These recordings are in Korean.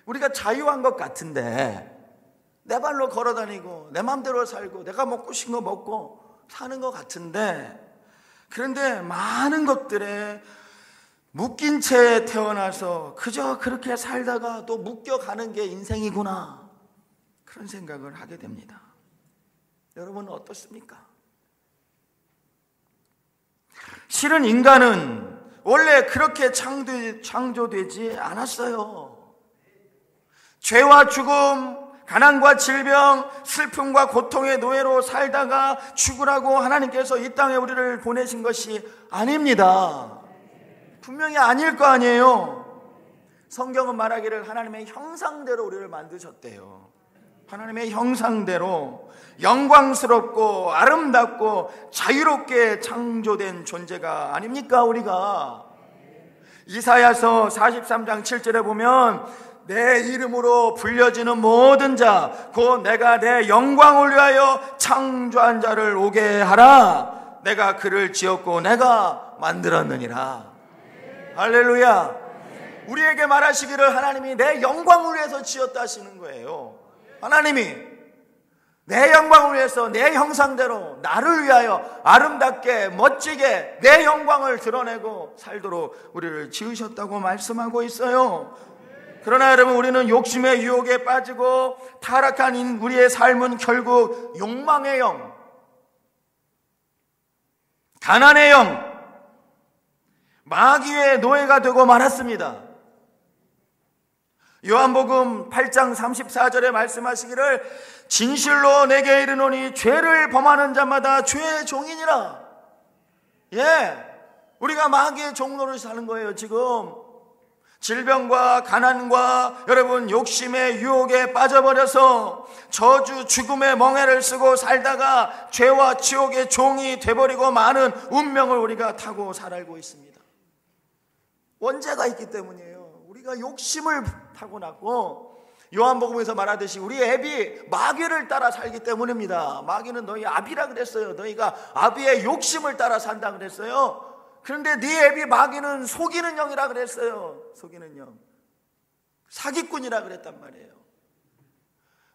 우리가 자유한 것 같은데 내 발로 걸어다니고 내 마음대로 살고 내가 먹고 싶은 거 먹고 사는 것 같은데, 그런데 많은 것들에 묶인 채 태어나서 그저 그렇게 살다가 또 묶여가는 게 인생이구나, 그런 생각을 하게 됩니다. 여러분은 어떻습니까? 실은 인간은 원래 그렇게 창조되지 않았어요. 죄와 죽음, 가난과 질병, 슬픔과 고통의 노예로 살다가 죽으라고 하나님께서 이 땅에 우리를 보내신 것이 아닙니다. 분명히 아닐 거 아니에요. 성경은 말하기를 하나님의 형상대로 우리를 만드셨대요. 하나님의 형상대로 영광스럽고 아름답고 자유롭게 창조된 존재가 아닙니까, 우리가? 이사야서 43장 7절에 보면 내 이름으로 불려지는 모든 자 곧 내가 내 영광을 위하여 창조한 자를 오게 하라. 내가 그를 지었고 내가 만들었느니라. 할렐루야. 우리에게 말하시기를 하나님이 내 영광을 위해서 지었다 하시는 거예요. 하나님이 내 영광을 위해서 내 형상대로 나를 위하여 아름답게 멋지게 내 영광을 드러내고 살도록 우리를 지으셨다고 말씀하고 있어요. 그러나 여러분, 우리는 욕심의 유혹에 빠지고 타락한 우리의 삶은 결국 욕망의 영, 가난의 영, 마귀의 노예가 되고 말았습니다. 요한복음 8장 34절에 말씀하시기를 진실로 내게 이르노니 죄를 범하는 자마다 죄의 종이니라. 우리가 마귀의 종로를 사는 거예요. 지금 질병과 가난과 여러분 욕심의 유혹에 빠져버려서 저주 죽음의 멍에를 쓰고 살다가 죄와 지옥의 종이 돼버리고 많은 운명을 우리가 타고 살아가고 있습니다. 원죄가 있기 때문이에요. 우리가 욕심을 타고났고, 요한복음에서 말하듯이 우리 애비 마귀를 따라 살기 때문입니다. 마귀는 너희 아비라 그랬어요. 너희가 아비의 욕심을 따라 산다 그랬어요. 그런데 네 애비 마귀는 속이는 영이라 그랬어요. 속이는 영, 사기꾼이라 그랬단 말이에요.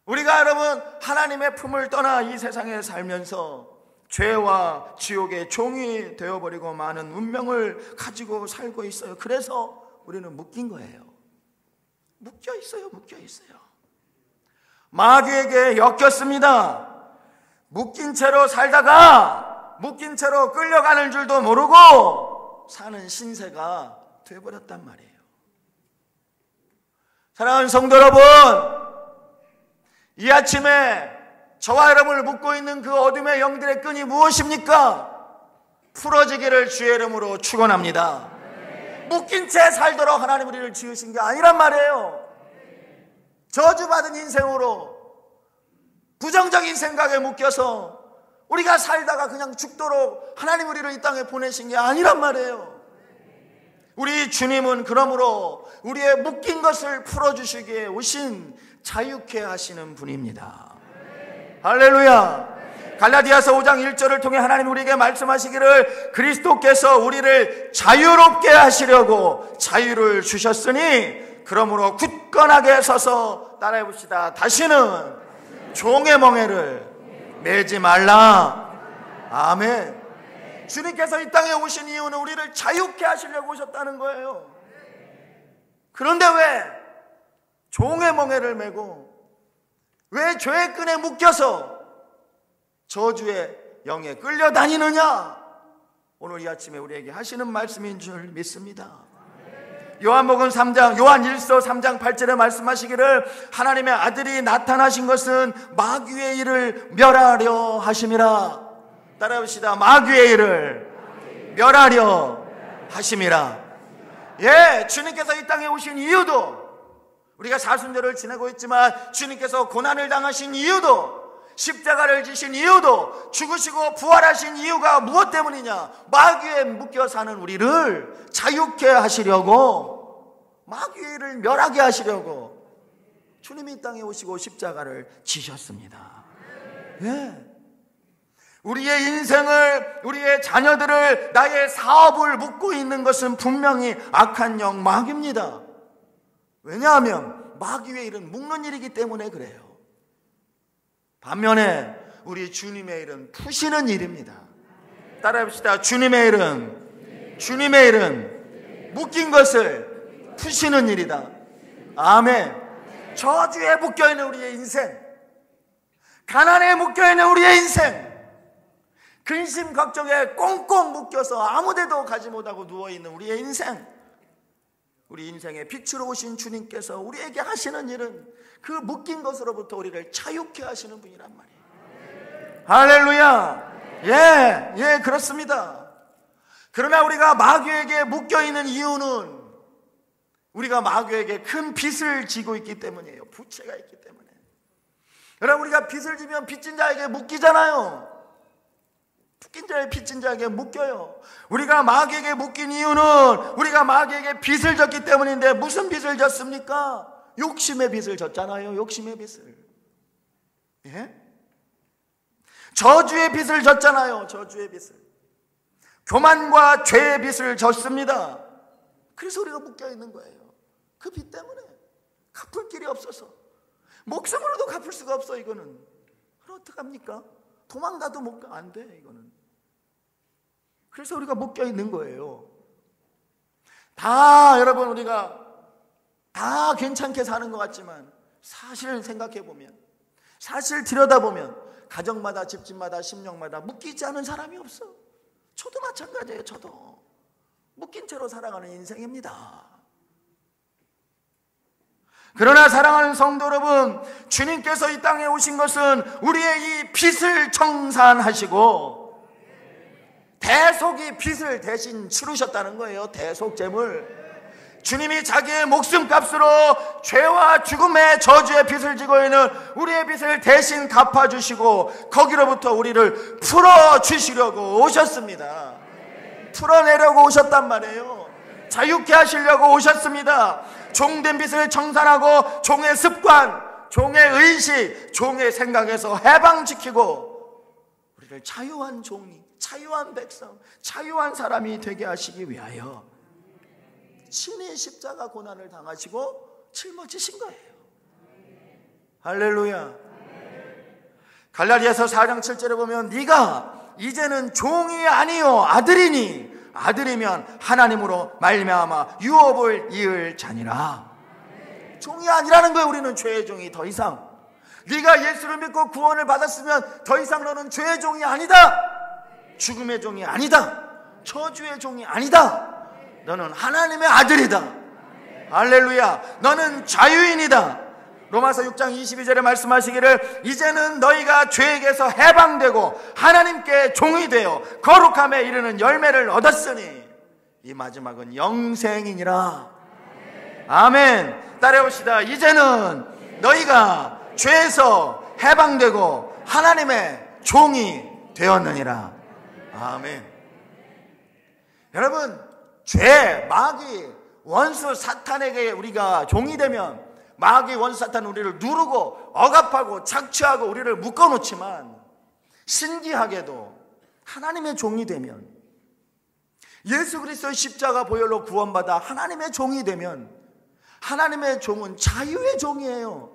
우리가 여러분 하나님의 품을 떠나 이 세상에 살면서 죄와 지옥의 종이 되어버리고 많은 운명을 가지고 살고 있어요. 그래서 우리는 묶인 거예요. 묶여 있어요. 마귀에게 엮였습니다. 묶인 채로 살다가 묶인 채로 끌려가는 줄도 모르고 사는 신세가 되어버렸단 말이에요. 사랑하는 성도 여러분, 이 아침에 저와 여러분을 묶고 있는 그 어둠의 영들의 끈이 무엇입니까? 풀어지기를 주의 이름으로 축원합니다. 묶인 채 살도록 하나님 우리를 지으신 게 아니란 말이에요. 저주받은 인생으로 부정적인 생각에 묶여서 우리가 살다가 그냥 죽도록 하나님 우리를 이 땅에 보내신 게 아니란 말이에요. 우리 주님은 그러므로 우리의 묶인 것을 풀어주시기에 오신 자유케 하시는 분입니다. 할렐루야. 갈라디아서 5장 1절을 통해 하나님 우리에게 말씀하시기를 그리스도께서 우리를 자유롭게 하시려고 자유를 주셨으니 그러므로 굳건하게 서서 따라해 봅시다. 다시는 종의 멍에를 매지 말라. 아멘. 주님께서 이 땅에 오신 이유는 우리를 자유케 하시려고 오셨다는 거예요. 그런데 왜 종의 멍에를 메고 왜 죄의 끈에 묶여서 저주의 영에 끌려다니느냐? 오늘 이 아침에 우리에게 하시는 말씀인 줄 믿습니다. 요한복음 3장, 요한 1서 3장 8절에 말씀하시기를 하나님의 아들이 나타나신 것은 마귀의 일을 멸하려 하심이라. 따라합시다. 마귀의 일을 멸하려 하심이라. 주님께서 이 땅에 오신 이유도, 우리가 사순절을 지내고 있지만 주님께서 고난을 당하신 이유도, 십자가를 지신 이유도, 죽으시고 부활하신 이유가 무엇 때문이냐? 마귀에 묶여 사는 우리를 자유케 하시려고, 마귀의 일을 멸하게 하시려고 주님이 이 땅에 오시고 십자가를 지셨습니다. 우리의 인생을, 우리의 자녀들을, 나의 사업을 묶고 있는 것은 분명히 악한 영 마귀입니다. 왜냐하면 마귀의 일은 묶는 일이기 때문에 그래요. 반면에 우리 주님의 일은 푸시는 일입니다. 따라합시다. 주님의 일은 묶인 것을 푸시는 일이다. 아멘. 저주에 묶여있는 우리의 인생, 가난에 묶여있는 우리의 인생, 근심 걱정에 꽁꽁 묶여서 아무데도 가지 못하고 누워있는 우리의 인생, 우리 인생의 빛으로 오신 주님께서 우리에게 하시는 일은 그 묶인 것으로부터 우리를 자유케 하시는 분이란 말이에요. 할렐루야. 예, 그렇습니다. 그러나 우리가 마귀에게 묶여있는 이유는 우리가 마귀에게 큰 빚을 지고 있기 때문이에요. 부채가 있기 때문에. 여러분, 우리가 빚을 지면 빚진 자에게 묶이잖아요. 빚진 자에게 묶여요. 우리가 마귀에게 묶인 이유는 우리가 마귀에게 빚을 졌기 때문인데, 무슨 빚을 졌습니까? 욕심의 빚을 졌잖아요. 욕심의 빚을. 예? 저주의 빚을 졌잖아요. 저주의 빚을. 교만과 죄의 빚을 졌습니다. 그래서 우리가 묶여있는 거예요. 그 빚 때문에 갚을 길이 없어서 목숨으로도 갚을 수가 없어. 이거는 어떡합니까? 도망가도 안 돼. 이거는. 그래서 우리가 묶여있는 거예요. 다 여러분, 우리가 다 괜찮게 사는 것 같지만 사실 생각해보면, 사실 들여다보면 가정마다, 집집마다, 심령마다 묶이지 않은 사람이 없어. 저도 마찬가지예요. 저도 묶인 채로 살아가는 인생입니다. 그러나 사랑하는 성도 여러분, 주님께서 이 땅에 오신 것은 우리의 이 빚을 청산하시고 대속이 빚을 대신 치르셨다는 거예요. 대속제물. 주님이 자기의 목숨값으로 죄와 죽음의 저주의 빚을 지고 있는 우리의 빚을 대신 갚아주시고 거기로부터 우리를 풀어주시려고 오셨습니다. 풀어내려고 오셨단 말이에요. 자유케 하시려고 오셨습니다. 종된 빚을 청산하고 종의 습관, 종의 의식, 종의 생각에서 해방시키고 우리를 자유한 종이, 자유한 백성, 자유한 사람이 되게 하시기 위하여 친히 십자가 고난을 당하시고 짊어지신 거예요. 할렐루야. 갈라디아서 4장 7절에 보면 네가 이제는 종이 아니요 아들이니 아들이면 하나님으로 말미암아 유업을 이을 자니라. 종이 아니라는 거예요. 우리는 죄의 종이 더 이상. 네가 예수를 믿고 구원을 받았으면 더 이상 너는 죄의 종이 아니다. 죽음의 종이 아니다. 저주의 종이 아니다. 너는 하나님의 아들이다. 할렐루야. 너는 자유인이다. 로마서 6장 22절에 말씀하시기를 이제는 너희가 죄에게서 해방되고 하나님께 종이 되어 거룩함에 이르는 열매를 얻었으니 이 마지막은 영생이니라. 아멘. 따라해봅시다. 이제는 너희가 죄에서 해방되고 하나님의 종이 되었느니라. 아멘. 여러분, 죄, 마귀, 원수 사탄에게 우리가 종이 되면 마귀, 원수 사탄은 우리를 누르고 억압하고 착취하고 우리를 묶어놓지만 신기하게도 하나님의 종이 되면, 예수 그리스도의 십자가 보혈로 구원받아 하나님의 종이 되면 하나님의 종은 자유의 종이에요.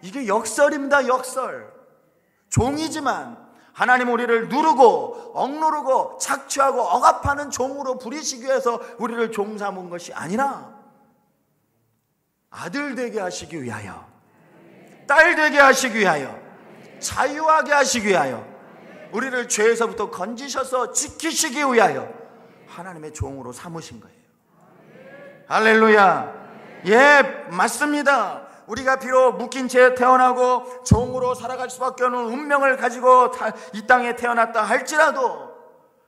이게 역설입니다. 역설. 종이지만 하나님 우리를 누르고 억누르고 착취하고 억압하는 종으로 부리시기 위해서 우리를 종 삼은 것이 아니라 아들 되게 하시기 위하여, 딸 되게 하시기 위하여, 자유하게 하시기 위하여, 우리를 죄에서부터 건지셔서 지키시기 위하여 하나님의 종으로 삼으신 거예요. 할렐루야. 예, 맞습니다. 우리가 비록 묶인 채 태어나고 종으로 살아갈 수밖에 없는 운명을 가지고 이 땅에 태어났다 할지라도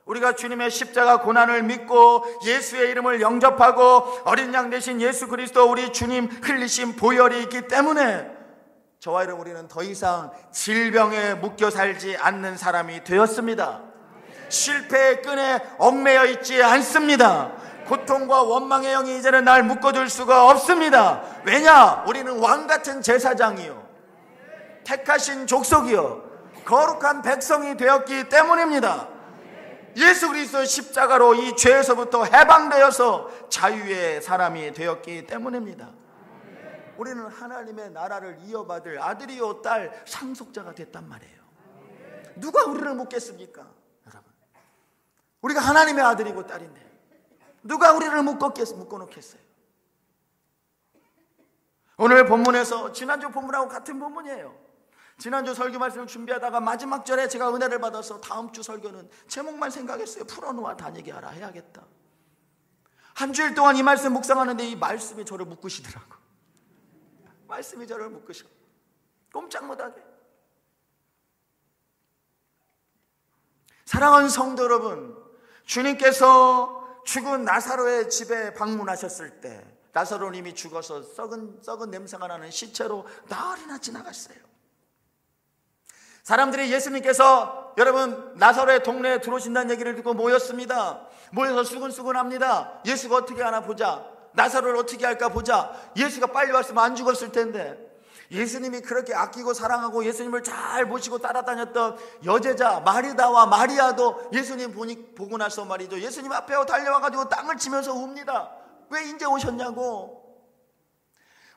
우리가 주님의 십자가 고난을 믿고 예수의 이름을 영접하고 어린 양 대신 예수 그리스도 우리 주님 흘리신 보혈이 있기 때문에 저와 여러분, 우리는 더 이상 질병에 묶여 살지 않는 사람이 되었습니다. 실패의 끈에 얽매여 있지 않습니다. 고통과 원망의 영이 이제는 날 묶어둘 수가 없습니다. 왜냐? 우리는 왕같은 제사장이요, 택하신 족속이요, 거룩한 백성이 되었기 때문입니다. 예수 그리스도의 십자가로 이 죄에서부터 해방되어서 자유의 사람이 되었기 때문입니다. 우리는 하나님의 나라를 이어받을 아들이요 딸 상속자가 됐단 말이에요. 누가 우리를 묶겠습니까? 여러분, 우리가 하나님의 아들이고 딸인데 누가 우리를 묶어놓겠어요? 오늘 본문에서 지난주 본문하고 같은 본문이에요. 지난주 설교 말씀을 준비하다가 마지막 절에 제가 은혜를 받아서 다음 주 설교는 제목만 생각했어요. 풀어놓아 다니게 하라 해야겠다. 한 주일 동안 이 말씀 묵상하는데 이 말씀이 저를 묶으시더라고. 말씀이 저를 묶으셔. 꼼짝 못하게. 사랑하는 성도 여러분, 주님께서 죽은 나사로의 집에 방문하셨을 때 나사로는 이미 죽어서 썩은 냄새가 나는 시체로 나흘이나 지나갔어요. 사람들이 예수님께서 여러분 나사로의 동네에 들어오신다는 얘기를 듣고 모였습니다. 모여서 수근수근합니다. 예수가 어떻게 하나 보자. 나사로를 어떻게 할까 보자. 예수가 빨리 왔으면 안 죽었을 텐데. 예수님이 그렇게 아끼고 사랑하고 예수님을 잘 모시고 따라다녔던 여제자 마리다와 마리아도 예수님 보고 나서 말이죠, 예수님 앞에 달려와가지고 땅을 치면서 웁니다. 왜 이제 오셨냐고.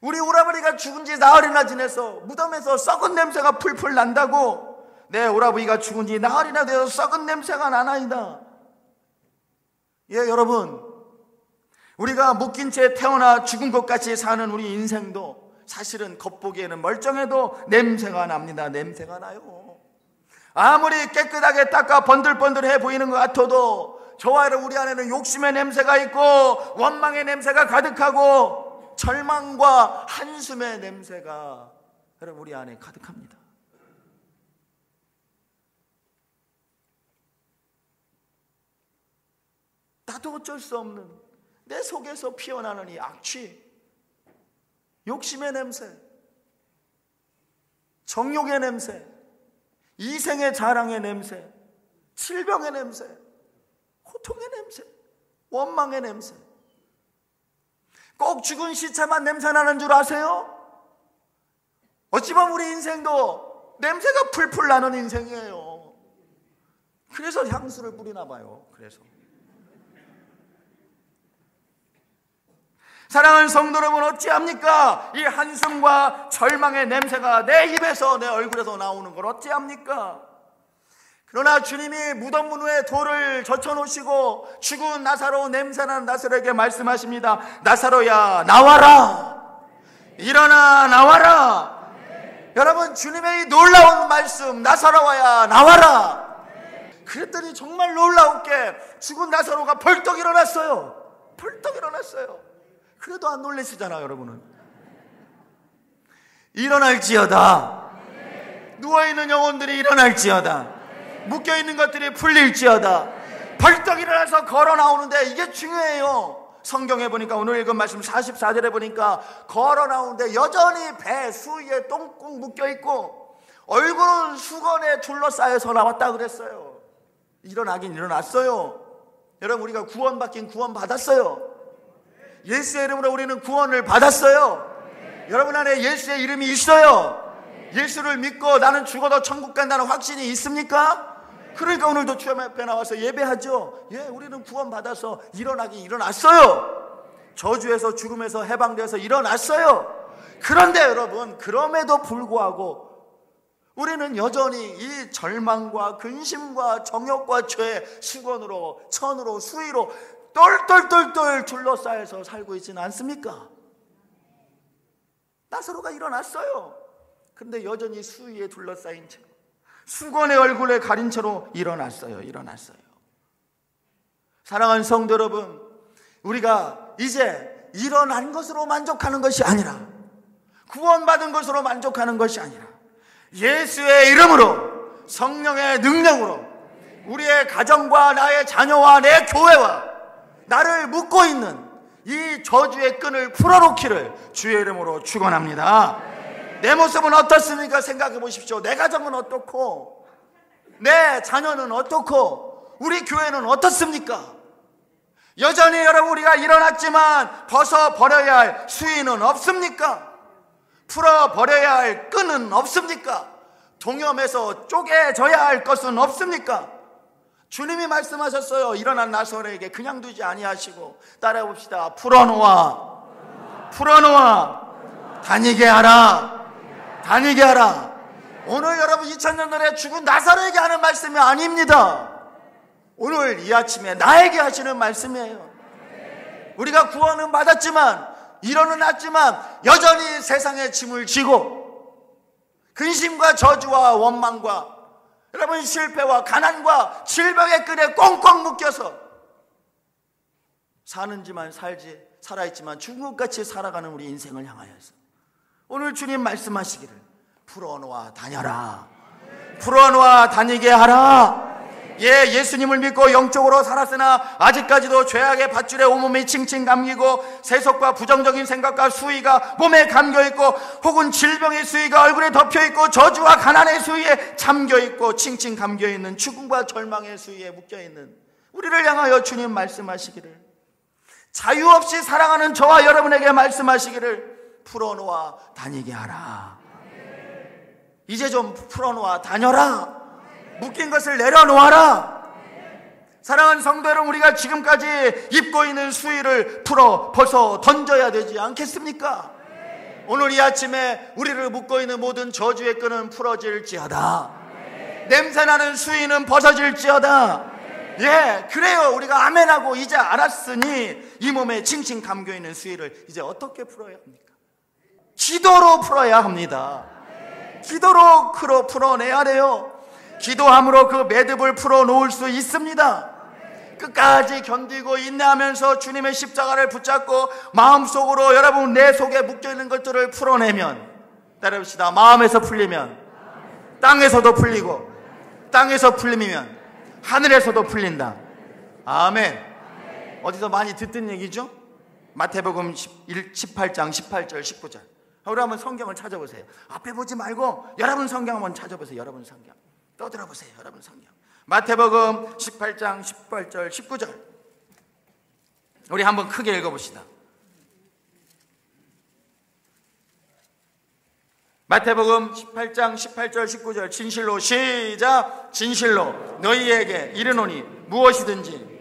우리 오라버니가 죽은 지 나흘이나 지내서 무덤에서 썩은 냄새가 풀풀 난다고. 내 오라버니가 죽은 지 나흘이나 되어서 썩은 냄새가 나나이다. 예, 여러분, 우리가 묶인 채 태어나 죽은 것 같이 사는 우리 인생도 사실은 겉보기에는 멀쩡해도 냄새가 납니다. 냄새가 나요. 아무리 깨끗하게 닦아 번들번들해 보이는 것 같아도 저와 여러분 우리 안에는 욕심의 냄새가 있고 원망의 냄새가 가득하고 절망과 한숨의 냄새가 여러분 우리 안에 가득합니다. 나도 어쩔 수 없는 내 속에서 피어나는 이 악취, 욕심의 냄새, 정욕의 냄새, 이생의 자랑의 냄새, 질병의 냄새, 고통의 냄새, 원망의 냄새. 꼭 죽은 시체만 냄새나는 줄 아세요? 어찌 보면 우리 인생도 냄새가 풀풀 나는 인생이에요. 그래서 향수를 뿌리나 봐요. 그래서 사랑하는 성도 여러분, 어찌합니까? 이 한숨과 절망의 냄새가 내 입에서 내 얼굴에서 나오는 걸 어찌합니까? 그러나 주님이 무덤 문에 돌을 젖혀놓으시고 죽은 나사로 냄새나는 나사로에게 말씀하십니다. 나사로야 나와라. 일어나 나와라. 여러분, 주님의 이 놀라운 말씀, 나사로야 나와라. 그랬더니 정말 놀라웠게 죽은 나사로가 벌떡 일어났어요. 벌떡 일어났어요. 그래도 안 놀라시잖아요, 여러분은. 일어날지어다. 누워있는 영혼들이 일어날지어다. 묶여있는 것들이 풀릴지어다. 벌떡 일어나서 걸어 나오는데 이게 중요해요. 성경에 보니까 오늘 읽은 말씀 44절에 보니까 걸어 나오는데 여전히 배 수위에 똥꾹 묶여있고 얼굴은 수건에 둘러싸여서 나왔다 그랬어요. 일어나긴 일어났어요. 여러분, 우리가 구원받긴 구원받았어요. 예수의 이름으로 우리는 구원을 받았어요. 여러분 안에 예수의 이름이 있어요. 예수를 믿고 나는 죽어도 천국 간다는 확신이 있습니까? 그러니까 오늘도 주님 앞에 나와서 예배하죠. 예, 우리는 구원받아서 일어나긴 일어났어요. 저주에서 죽음에서 해방되어서 일어났어요. 그런데 여러분, 그럼에도 불구하고 우리는 여전히 이 절망과 근심과 정욕과 죄, 수건으로, 천으로, 수위로 똘똘똘똘 둘러싸여서 살고 있지는 않습니까? 나사로가 일어났어요. 근데 여전히 수위에 둘러싸인 채로, 수건의 얼굴에 가린 채로 일어났어요. 사랑하는 성도 여러분, 우리가 이제 일어난 것으로 만족하는 것이 아니라, 구원받은 것으로 만족하는 것이 아니라, 예수의 이름으로, 성령의 능력으로 우리의 가정과 나의 자녀와 내 교회와 나를 묶고 있는 이 저주의 끈을 풀어놓기를 주의 이름으로 축원합니다. 내 모습은 어떻습니까? 생각해 보십시오. 내 가정은 어떻고, 내 자녀는 어떻고, 우리 교회는 어떻습니까? 여전히 여러분 우리가 일어났지만 벗어버려야 할 수위는 없습니까? 풀어버려야 할 끈은 없습니까? 동염에서 쪼개져야 할 것은 없습니까? 주님이 말씀하셨어요. 일어난 나사로에게 그냥 두지 아니하시고, 따라해 봅시다. 풀어놓아, 풀어놓아, 다니게 하라. 다니게 하라. 오늘 여러분 2000년 전에 죽은 나사로에게 하는 말씀이 아닙니다. 오늘 이 아침에 나에게 하시는 말씀이에요. 우리가 구원은 받았지만, 일어는 났지만 여전히 세상의 짐을 지고 근심과 저주와 원망과 여러분 실패와 가난과 질병의 끈에 꽁꽁 묶여서 사는지만 살지, 살아있지만 죽은 것 같이 살아가는 우리 인생을 향하여서 오늘 주님 말씀하시기를 풀어놓아 다녀라. 풀어놓아 다니게 하라. 예, 예수님을 믿고 영적으로 살았으나 아직까지도 죄악의 밧줄에 온몸이 칭칭 감기고 세속과 부정적인 생각과 수위가 몸에 감겨있고 혹은 질병의 수위가 얼굴에 덮여있고 저주와 가난의 수위에 잠겨있고 칭칭 감겨있는 죽음과 절망의 수위에 묶여있는 우리를 향하여 주님 말씀하시기를, 자유 없이 살아가는 저와 여러분에게 말씀하시기를 풀어놓아 다니게 하라. 이제 좀 풀어놓아 다녀라. 묶인 것을 내려놓아라. 사랑하는 성도 여러분, 우리가 지금까지 입고 있는 수의를 풀어 벗어 던져야 되지 않겠습니까? 오늘 이 아침에 우리를 묶고 있는 모든 저주의 끈은 풀어질지어다. 냄새나는 수의는 벗어질지어다. 예, 그래요. 우리가 아멘하고 이제 알았으니 이 몸에 칭칭 감겨있는 수의를 이제 어떻게 풀어야 합니까? 기도로 풀어야 합니다. 기도로 풀어내야 돼요. 기도함으로 그 매듭을 풀어놓을 수 있습니다. 끝까지 견디고 인내하면서 주님의 십자가를 붙잡고 마음속으로 여러분 내 속에 묶여있는 것들을 풀어내면, 따라합시다. 마음에서 풀리면 땅에서도 풀리고 땅에서 풀리면 하늘에서도 풀린다. 아멘. 어디서 많이 듣던 얘기죠? 마태복음 18장 18절 19절. 우리 한번 성경을 찾아보세요. 앞에 보지 말고 여러분 성경 한번 찾아보세요. 여러분 성경 떠들어보세요. 여러분 성경 마태복음 18장 18절 19절 우리 한번 크게 읽어봅시다. 마태복음 18장 18절 19절 진실로 시작. 진실로 너희에게 이르노니 무엇이든지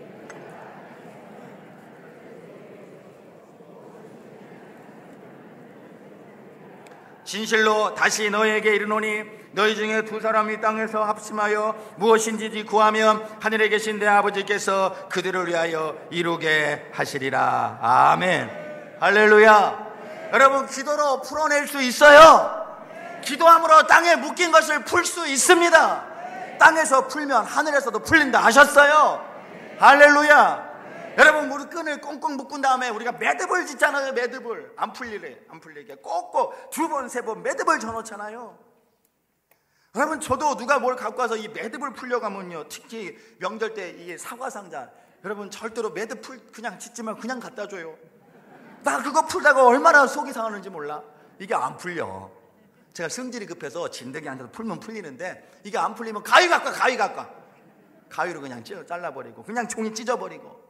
진실로 다시 너희에게 이르노니 너희 중에 두 사람이 땅에서 합심하여 무엇인지 구하면 하늘에 계신 내 아버지께서 그들을 위하여 이루게 하시리라. 아멘. 할렐루야. 여러분, 기도로 풀어낼 수 있어요. 기도함으로 땅에 묶인 것을 풀 수 있습니다. 땅에서 풀면 하늘에서도 풀린다 하셨어요. 할렐루야. 여러분, 무릎 끈을 꽁꽁 묶은 다음에 우리가 매듭을 짓잖아요. 매듭을 안 풀리게 꼭꼭 두 번, 세 번 매듭을 져놓잖아요. 여러분, 저도 누가 뭘 갖고 와서 이 매듭을 풀려가면요, 특히 명절 때 이 사과 상자, 여러분 절대로 매듭 그냥 짓지만 그냥 갖다 줘요. 나 그거 풀다가 얼마나 속이 상하는지 몰라. 이게 안 풀려. 제가 성질이 급해서 진드기 앉아서 풀면 풀리는데 이게 안 풀리면 가위 갖고 가위로 그냥 잘라버리고 그냥 종이 찢어버리고.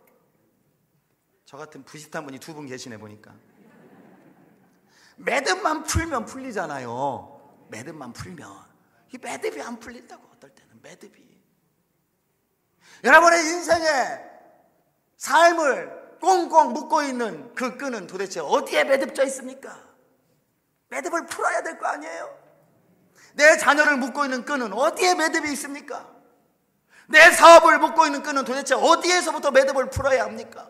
저 같은 부싯한 분이 두 분 계시네 보니까. 매듭만 풀면 풀리잖아요. 매듭만 풀면. 이 매듭이 안 풀린다고. 어떨 때는 매듭이. 여러분의 인생에 삶을 꽁꽁 묶고 있는 그 끈은 도대체 어디에 매듭져 있습니까? 매듭을 풀어야 될 거 아니에요? 내 자녀를 묶고 있는 끈은 어디에 매듭이 있습니까? 내 사업을 묶고 있는 끈은 도대체 어디에서부터 매듭을 풀어야 합니까?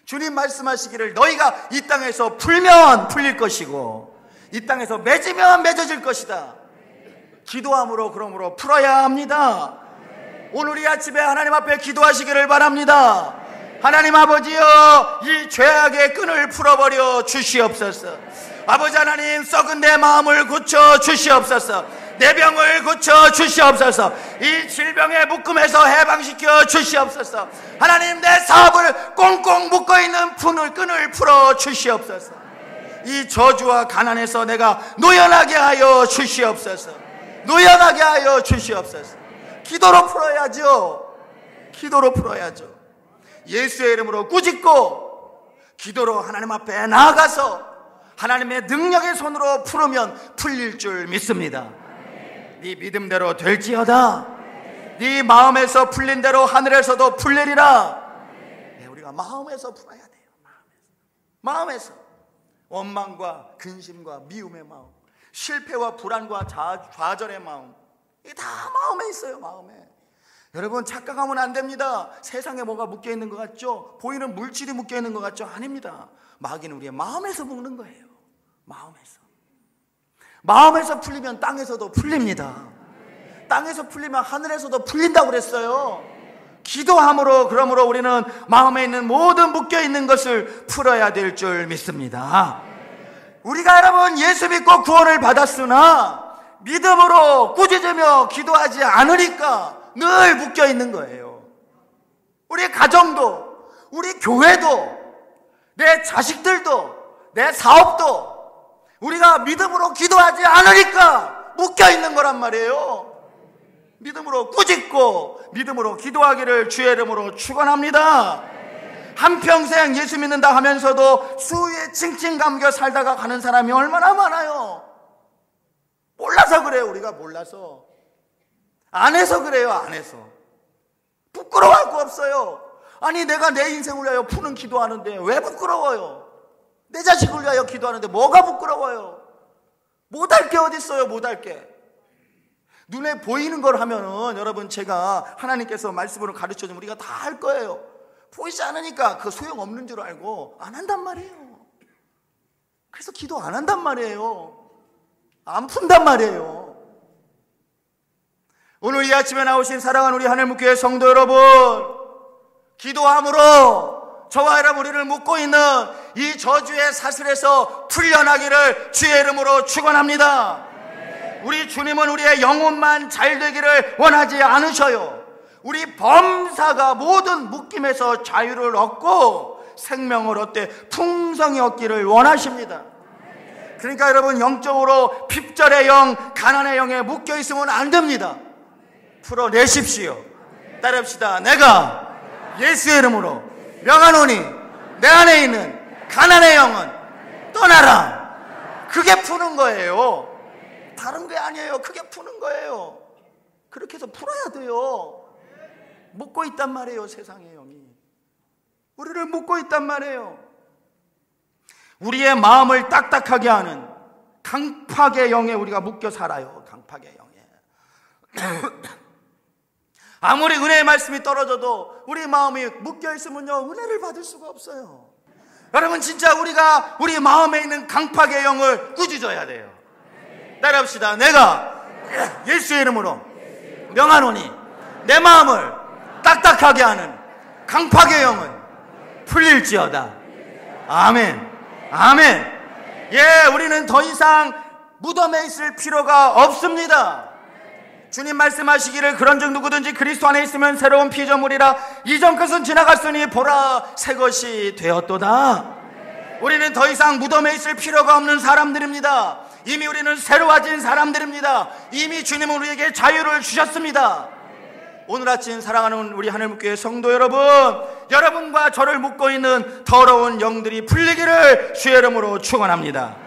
주님 말씀하시기를 너희가 이 땅에서 풀면 풀릴 것이고 이 땅에서 맺으면 맺어질 것이다. 기도함으로 그러므로 풀어야 합니다. 오늘 이 아침에 하나님 앞에 기도하시기를 바랍니다. 하나님 아버지여, 이 죄악의 끈을 풀어버려 주시옵소서. 아버지 하나님, 썩은 내 마음을 고쳐 주시옵소서. 내 병을 고쳐 주시옵소서. 이 질병의 묶음에서 해방시켜 주시옵소서. 하나님, 내 사업을 꽁꽁 묶어 있는 끈을 풀어 주시옵소서. 이 저주와 가난에서 내가 노연하게 하여 주시옵소서. 노연하게 하여 주시옵소서. 기도로 풀어야죠. 기도로 풀어야죠. 예수의 이름으로 꾸짖고 기도로 하나님 앞에 나아가서 하나님의 능력의 손으로 풀으면 풀릴 줄 믿습니다. 네 믿음대로 될지어다. 네 마음에서 풀린 대로 하늘에서도 풀리리라. 네, 우리가 마음에서 풀어야 돼요. 마음에서. 원망과 근심과 미움의 마음, 실패와 불안과 좌절의 마음, 이게 다 마음에 있어요. 마음에. 여러분, 착각하면 안 됩니다. 세상에 뭐가 묶여있는 것 같죠? 보이는 물질이 묶여있는 것 같죠? 아닙니다. 마귀는 우리의 마음에서 묶는 거예요. 마음에서 풀리면 땅에서도 풀립니다. 땅에서 풀리면 하늘에서도 풀린다고 그랬어요. 기도함으로, 그러므로 우리는 마음에 있는 모든 묶여있는 것을 풀어야 될 줄 믿습니다. 우리가 여러분 예수 믿고 구원을 받았으나 믿음으로 꾸짖으며 기도하지 않으니까 늘 묶여있는 거예요. 우리 가정도, 우리 교회도, 내 자식들도, 내 사업도 우리가 믿음으로 기도하지 않으니까 묶여있는 거란 말이에요. 믿음으로 꾸짖고 믿음으로 기도하기를 주의 이름으로 축원합니다. 한평생 예수 믿는다 하면서도 수위에 칭칭 감겨 살다가 가는 사람이 얼마나 많아요. 몰라서 그래요. 우리가 몰라서. 안 해서 그래요. 안 해서. 부끄러워할 거 없어요. 아니, 내가 내 인생을 위하여 푸는 기도하는데 왜 부끄러워요? 내 자식을 위하여 기도하는데 뭐가 부끄러워요? 못할 게 어디 있어요. 못할 게. 눈에 보이는 걸 하면은 여러분, 제가 하나님께서 말씀으로 가르쳐주면 우리가 다 할 거예요. 보이지 않으니까 그 소용없는 줄 알고 안 한단 말이에요. 그래서 기도 안 한단 말이에요. 안 푼단 말이에요. 오늘 이 아침에 나오신 사랑하는 우리 하늘묵교회 성도 여러분, 기도함으로 저와 여러분 우리를 묶고 있는 이 저주의 사슬에서 풀려나기를 주의 이름으로 축원합니다. 우리 주님은 우리의 영혼만 잘 되기를 원하지 않으셔요. 우리 범사가 모든 묶임에서 자유를 얻고 생명을 얻되 풍성히 얻기를 원하십니다. 그러니까 여러분, 영적으로 핍절의 영, 가난의 영에 묶여 있으면 안 됩니다. 풀어내십시오. 따라합시다. 내가 예수의 이름으로 명하노니 내 안에 있는 가난의 영은 떠나라. 그게 푸는 거예요. 다른 게 아니에요. 그게 푸는 거예요. 그렇게 해서 풀어야 돼요. 묶고 있단 말이에요. 세상의 영이 우리를 묶고 있단 말이에요. 우리의 마음을 딱딱하게 하는 강팍의 영에 우리가 묶여 살아요. 강팍의 영에. 아무리 은혜의 말씀이 떨어져도 우리 마음이 묶여 있으면요, 은혜를 받을 수가 없어요. 여러분, 진짜 우리가 우리 마음에 있는 강팍의 영을 꾸짖어야 돼요. 따라합시다. 내가 예수의 이름으로 명하노니 내 마음을 딱딱하게 하는 강팍의 영은 풀릴지어다. 아멘. 아멘. 예, 우리는 더 이상 무덤에 있을 필요가 없습니다. 주님 말씀하시기를 그런즉 누구든지 그리스도 안에 있으면 새로운 피조물이라 이전 것은 지나갔으니 보라 새 것이 되었도다. 우리는 더 이상 무덤에 있을 필요가 없는 사람들입니다. 이미 우리는 새로워진 사람들입니다. 이미 주님은 우리에게 자유를 주셨습니다. 오늘 아침 사랑하는 우리 하늘묵교회 성도 여러분, 여러분과 저를 묶고 있는 더러운 영들이 풀리기를 주의 이름으로 축원합니다.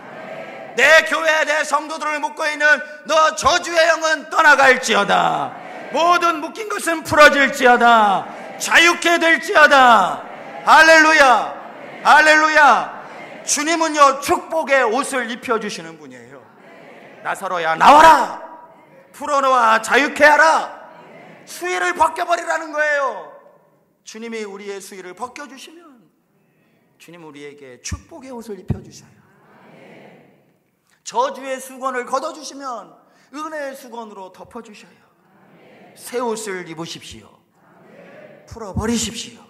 내 교회, 내 성도들을 묶고 있는 너 저주의 영은 떠나갈지어다. 모든 묶인 것은 풀어질지어다. 자유케 될지어다. 할렐루야. 할렐루야. 주님은요, 축복의 옷을 입혀주시는 분이에요. 나사로야, 나와라. 풀어놓아 자유케 하라. 수의를 벗겨버리라는 거예요. 주님이 우리의 수의를 벗겨주시면 주님 우리에게 축복의 옷을 입혀주셔요. 저주의 수건을 걷어주시면 은혜의 수건으로 덮어주셔요. 새 옷을 입으십시오. 풀어버리십시오.